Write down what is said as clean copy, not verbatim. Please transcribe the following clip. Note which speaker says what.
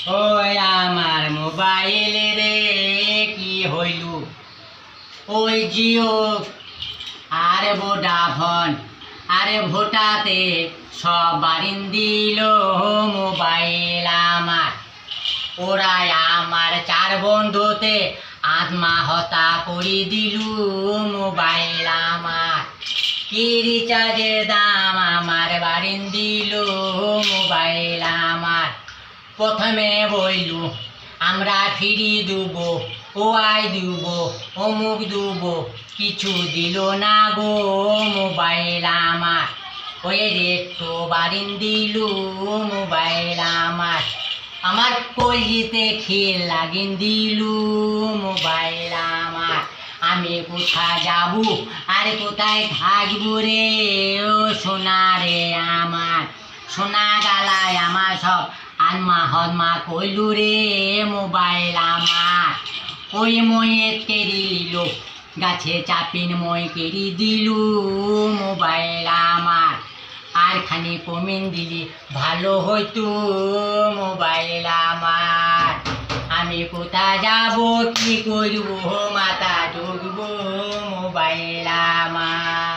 Speaker 1: ওই আমার মোবাইল রে কি হইল, ওই জিও আর ভোডাফোন আরে ভোটাতে সব বারিন দিল মোবাইল আমার। ওরাই আমার চার বন্ধুতে আত্মা হতা করে দিল মোবাইল আমার। কি রিচার্জের দাম আমার বারিন দিল মোবাইল আমার। প্রথমে বইল আমরা ফিরি দেব, ও আই দেব, অমুক দেব, কিছু দিল না গো মোবাইল আমার। ওই রেট্রো বারিন দিল মোবাইল আমার। আমার কলিতে খেল লাগিন দিল মোবাইল আমার। আমি কোথায় যাব আর কোথায় থাকবো রে ও সোনা রে আমার। সোনা গালায় আমার সব আনমা হদমা কইলু রে মোবাইল আমার। ওই ময়ের কেড়ি লিল গাছে চাপিন মই কেড়ি দিল মোবাইল আমার। আর খানি কমিন দিলি ভালো হইতো মোবাইল আমার। আমি কোথায় যাব কি করব মাথা ঢুকবো মোবাইল আমার।